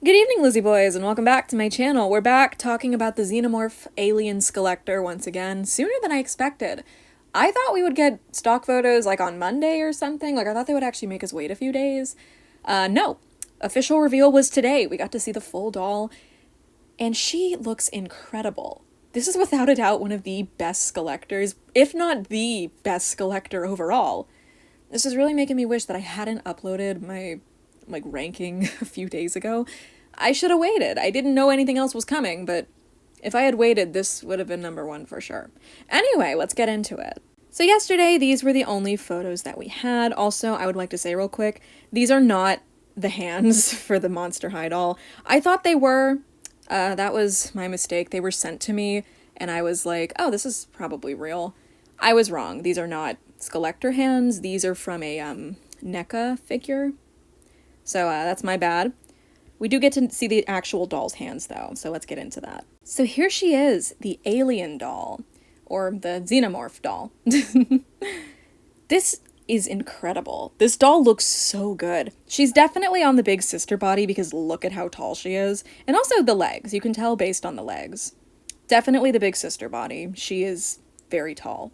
Good evening, Lizzie boys, and welcome back to my channel. We're back talking about the Xenomorph Alien Skullector once again, sooner than I expected. I thought we would get stock photos like on Monday or something. Like I thought they would actually make us wait a few days. No. Official reveal was today. We got to see the full doll, and she looks incredible. This is without a doubt one of the best Skullectors, if not the best Skullector overall. This is really making me wish that I hadn't uploaded my ranking a few days ago. I should have waited. I didn't know anything else was coming, but if I had waited, this would have been number one for sure. Anyway, let's get into it. So yesterday, these were the only photos that we had. Also, I would like to say real quick, these are not the hands for the Monster High doll. I thought they were. That was my mistake. They were sent to me, and I was like, oh, this is probably real. I was wrong. These are not Skullector hands. These are from a NECA figure. So that's my bad. We do get to see the actual doll's hands though, so let's get into that. So here she is, the Alien doll, or the Xenomorph doll. This is incredible. This doll looks so good. She's definitely on the big sister body because look at how tall she is. And also the legs, you can tell based on the legs. Definitely the big sister body. She is very tall.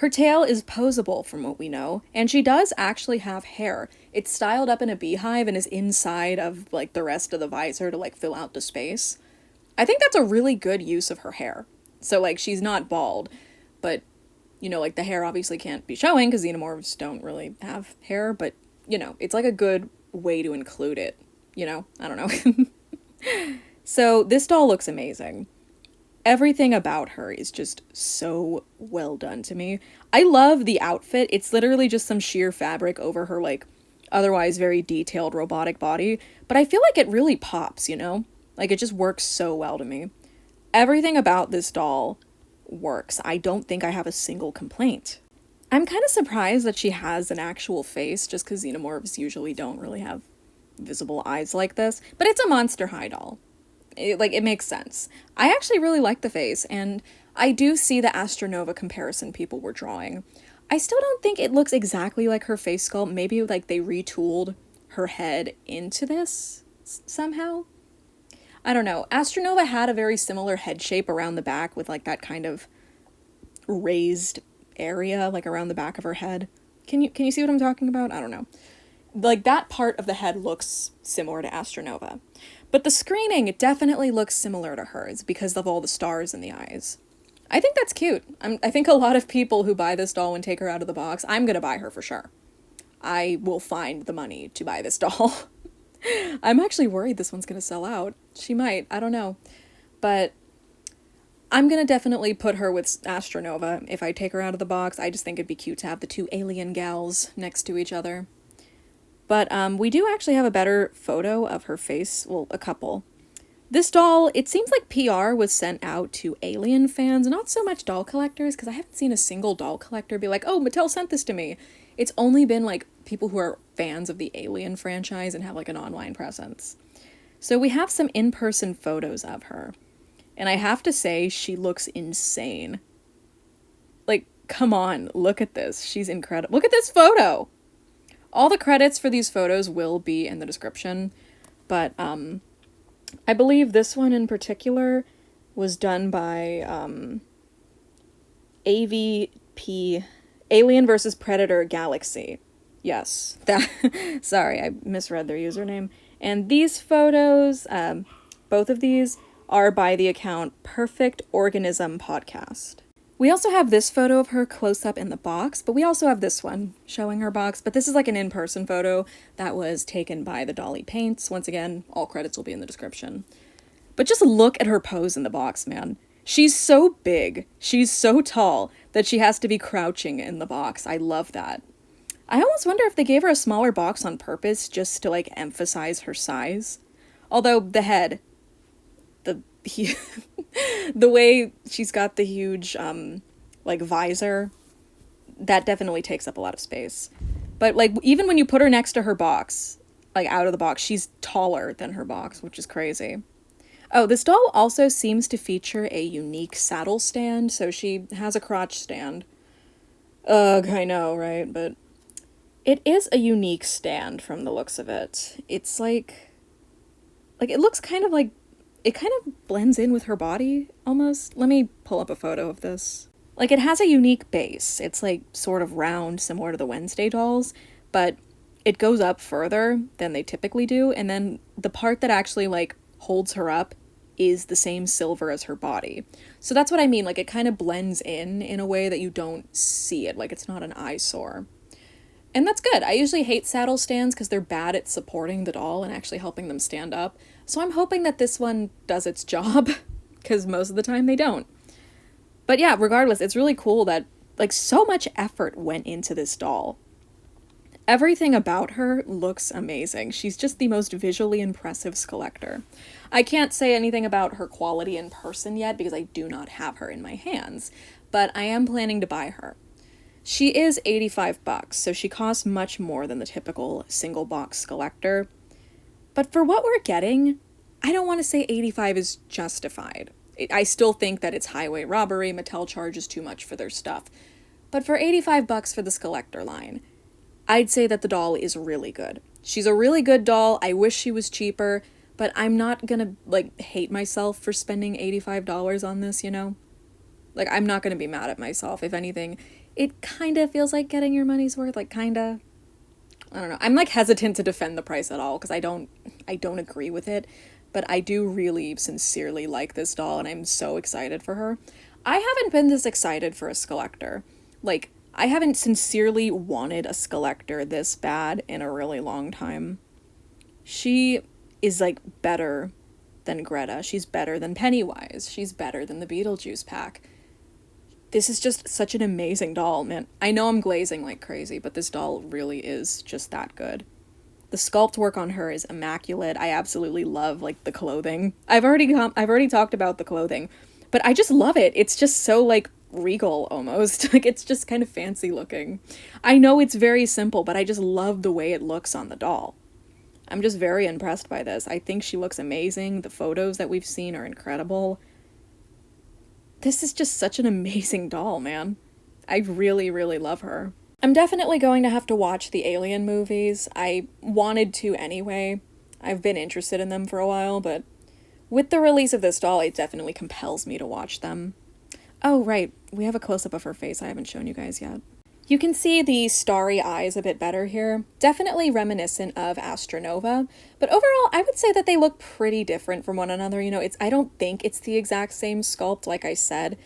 Her tail is posable from what we know, and she does actually have hair. It's styled up in a beehive and is inside of, like, the rest of the visor to, like, fill out the space. I think that's a really good use of her hair. So, like, she's not bald, but, you know, like, the hair obviously can't be showing because xenomorphs don't really have hair, but, you know, it's, like, a good way to include it, you know? I don't know. So, this doll looks amazing. Everything about her is just so well done to me. I love the outfit. It's literally just some sheer fabric over her, like, otherwise very detailed robotic body. But I feel like it really pops, you know? Like, it just works so well to me. Everything about this doll works. I don't think I have a single complaint. I'm kind of surprised that she has an actual face, just because xenomorphs usually don't really have visible eyes like this. But it's a Monster High doll. It makes sense. I actually really like the face, and I do see the Astronova comparison people were drawing. I still don't think it looks exactly like her face sculpt. Maybe, like, they retooled her head into this somehow? I don't know. Astronova had a very similar head shape around the back with, like, that kind of raised area, like, around the back of her head. Can you see what I'm talking about? I don't know. Like, that part of the head looks similar to Astronova. But the screening, it definitely looks similar to hers because of all the stars in the eyes. I think that's cute. I think a lot of people who buy this doll and take her out of the box, I'm gonna buy her for sure. I will find the money to buy this doll. I'm actually worried this one's gonna sell out. She might, I don't know. But I'm gonna definitely put her with Astronova if I take her out of the box. I just think it'd be cute to have the two alien gals next to each other. But we do actually have a better photo of her face. Well, a couple. This doll, it seems like PR was sent out to Alien fans, not so much doll collectors, because I haven't seen a single doll collector be like, oh, Mattel sent this to me. It's only been, like, people who are fans of the Alien franchise and have, like, an online presence. So we have some in-person photos of her. And I have to say, she looks insane. Like, come on, look at this. She's incredible. Look at this photo! All the credits for these photos will be in the description, but I believe this one in particular was done by AVP, Alien vs. Predator Galaxy. Yes, that, sorry, I misread their username. And these photos, both of these, are by the account Perfect Organism Podcast. We also have this photo of her close up in the box, but we also have this one showing her box, but this is like an in-person photo that was taken by the Dolly Paints. Once again, all credits will be in the description. But just look at her pose in the box, man. She's so big, she's so tall, that she has to be crouching in the box. I love that. I almost wonder if they gave her a smaller box on purpose just to, like, emphasize her size. Although the head, the way she's got the huge, like, visor, that definitely takes up a lot of space. But, like, even when you put her next to her box, like, out of the box, she's taller than her box, which is crazy. Oh, this doll also seems to feature a unique saddle stand, so she has a crotch stand. Ugh, I know, right? But it is a unique stand from the looks of it. It's, like, Like, it looks kind of like, it kind of blends in with her body, almost. Let me pull up a photo of this. Like, it has a unique base. It's, like, sort of round, similar to the Wednesday dolls, but it goes up further than they typically do, and then the part that actually, like, holds her up is the same silver as her body. So that's what I mean, like, it kind of blends in a way that you don't see it, like, it's not an eyesore. And that's good. I usually hate saddle stands because they're bad at supporting the doll and actually helping them stand up. So I'm hoping that this one does its job, because most of the time they don't. But yeah, regardless, it's really cool that, like, so much effort went into this doll. Everything about her looks amazing. She's just the most visually impressive Skullector. I can't say anything about her quality in person yet because I do not have her in my hands, but I am planning to buy her. She is $85, so she costs much more than the typical single box Skullector. But for what we're getting, I don't want to say 85 is justified. I still think that it's highway robbery, Mattel charges too much for their stuff. But for $85 for the Skullector line, I'd say that the doll is really good. She's a really good doll. I wish she was cheaper, but I'm not gonna, like, hate myself for spending $85 on this, you know? Like, I'm not gonna be mad at myself. If anything, it kinda feels like getting your money's worth, like, kinda. I don't know. I'm, like, hesitant to defend the price at all, because I don't agree with it, but I do really sincerely like this doll, and I'm so excited for her. I haven't been this excited for a Skullector. Like, I haven't sincerely wanted a Skullector this bad in a really long time. She is, like, better than Greta. She's better than Pennywise. She's better than the Beetlejuice pack. This is just such an amazing doll, man. I know I'm glazing like crazy, but this doll really is just that good. The sculpt work on her is immaculate. I absolutely love, like, the clothing. I've already talked about the clothing, but I just love it. It's just so, like, regal almost. Like, it's just kind of fancy looking. I know it's very simple, but I just love the way it looks on the doll. I'm just very impressed by this. I think she looks amazing. The photos that we've seen are incredible. This is just such an amazing doll, man. I really, really love her. I'm definitely going to have to watch the Alien movies. I wanted to anyway. I've been interested in them for a while, but with the release of this doll, it definitely compels me to watch them. Oh, right. We have a close-up of her face I haven't shown you guys yet. You can see the starry eyes a bit better here. Definitely reminiscent of Astronova, but overall, I would say that they look pretty different from one another. You know, I don't think it's the exact same sculpt, like I said.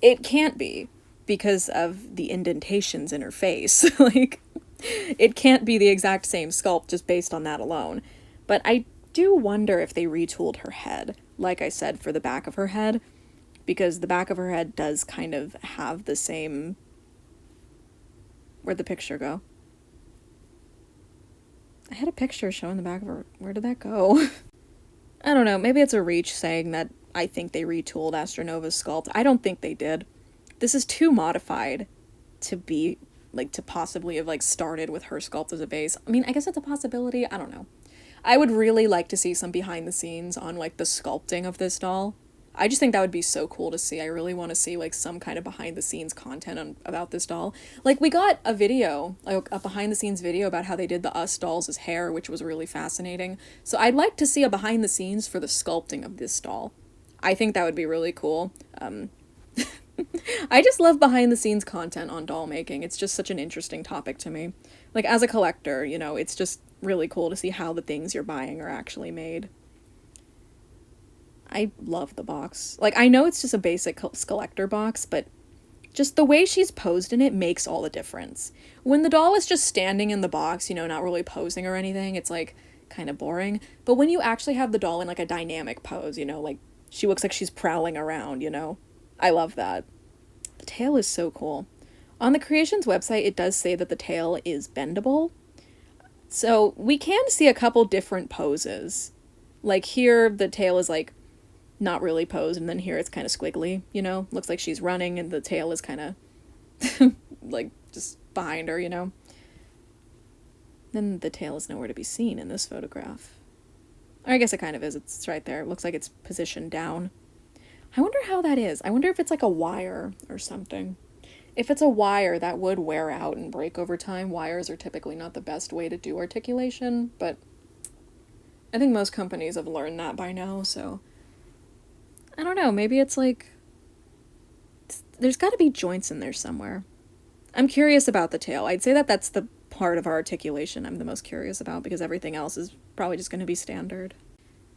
It can't be, because of the indentations in her face. Like, it can't be the exact same sculpt just based on that alone. But I do wonder if they retooled her head, like I said, for the back of her head, because the back of her head does kind of have the same... Where'd the picture go? I had a picture showing the back of her. Where did that go? I don't know. Maybe it's a reach saying that I think they retooled Astronova's sculpt. I don't think they did. This is too modified to be, like, to possibly have, like, started with her sculpt as a base. I mean, I guess it's a possibility. I don't know. I would really like to see some behind the scenes on, like, the sculpting of this doll. I just think that would be so cool to see. I really want to see, like, some kind of behind-the-scenes content about this doll. Like, we got a video, like, a behind-the-scenes video about how they did the Us dolls' hair, which was really fascinating. So I'd like to see a behind-the-scenes for the sculpting of this doll. I think that would be really cool. I just love behind-the-scenes content on doll making. It's just such an interesting topic to me. Like, as a collector, you know, it's just really cool to see how the things you're buying are actually made. I love the box. Like, I know it's just a basic Skullector box, but just the way she's posed in it makes all the difference. When the doll is just standing in the box, you know, not really posing or anything, it's, like, kind of boring. But when you actually have the doll in, like, a dynamic pose, you know, like, she looks like she's prowling around, you know? I love that. The tail is so cool. On the Creations website, it does say that the tail is bendable. So we can see a couple different poses. Like, here, the tail is, like, not really posed, and then here it's kind of squiggly, you know? Looks like she's running, and the tail is kind of, like, just behind her, you know? Then the tail is nowhere to be seen in this photograph. Or I guess it kind of is. It's right there. It looks like it's positioned down. I wonder how that is. I wonder if it's like a wire or something. If it's a wire, that would wear out and break over time. Wires are typically not the best way to do articulation, but I think most companies have learned that by now, so I don't know, maybe it's like there's got to be joints in there somewhere. I'm curious about the tail. I'd say that that's the part of our articulation I'm the most curious about, because everything else is probably just going to be standard.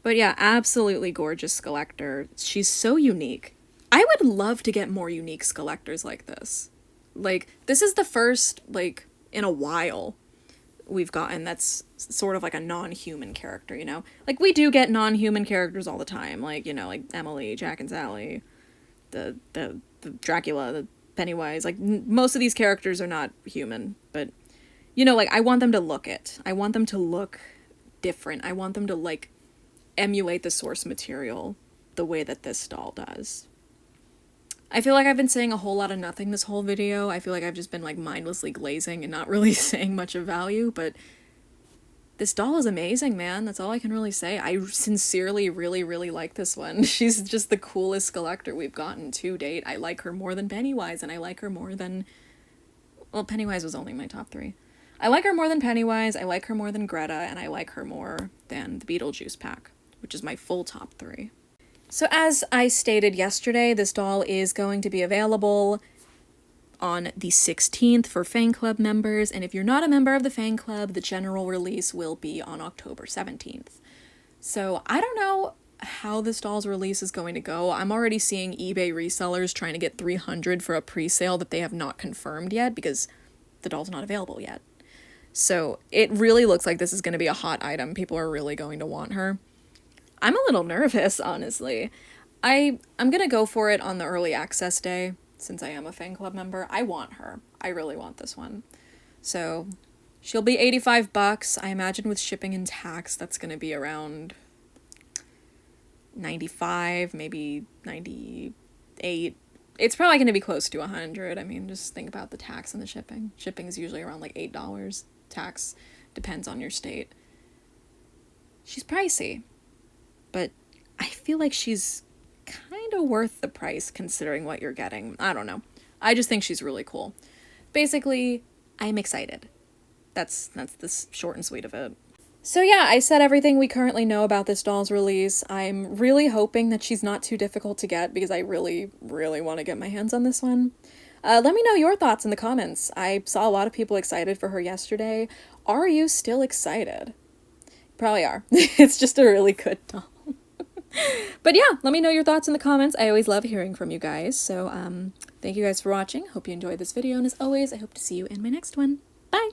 But yeah, absolutely gorgeous Skullector. She's so unique. I would love to get more unique Skullectors like this. Like, this is the first, like, in a while we've gotten that's sort of like a non-human character, you know? Like, we do get non-human characters all the time, like, you know, like Emily, Jack and Sally, the Dracula, the Pennywise. Like, most of these characters are not human, but, you know, like, I want them to look it. I want them to look different. I want them to, like, emulate the source material the way that this doll does. I feel like I've been saying a whole lot of nothing this whole video. I feel like I've just been, like, mindlessly glazing and not really saying much of value, but this doll is amazing, man. That's all I can really say. I sincerely really, really like this one. She's just the coolest Skullector we've gotten to date. I like her more than Pennywise, and I like her more than... Well, Pennywise was only my top 3. I like her more than Pennywise, I like her more than Greta, and I like her more than the Beetlejuice pack, which is my full top 3. So as I stated yesterday, this doll is going to be available on the 16th for fan club members, and if you're not a member of the fan club, the general release will be on October 17th. So I don't know how this doll's release is going to go. I'm already seeing eBay resellers trying to get $300 for a pre-sale that they have not confirmed yet because the doll's not available yet. So it really looks like this is going to be a hot item. People are really going to want her. I'm a little nervous, honestly. I'm going to go for it on the early access day, since I am a fan club member. I want her. I really want this one. So she'll be $85. I imagine with shipping and tax, that's going to be around 95, maybe 98. It's probably going to be close to 100. I mean, just think about the tax and the shipping. Shipping is usually around like $8. Tax depends on your state. She's pricey, but I feel like she's kind of worth the price considering what you're getting. I don't know. I just think she's really cool. Basically, I'm excited. That's the short and sweet of it. So yeah, I said everything we currently know about this doll's release. I'm really hoping that she's not too difficult to get because I really, really want to get my hands on this one. Let me know your thoughts in the comments. I saw a lot of people excited for her yesterday. Are you still excited? Probably are. It's just a really good doll. But yeah, let me know your thoughts in the comments. I always love hearing from you guys. So thank you guys for watching. Hope you enjoyed this video. And as always, I hope to see you in my next one. Bye!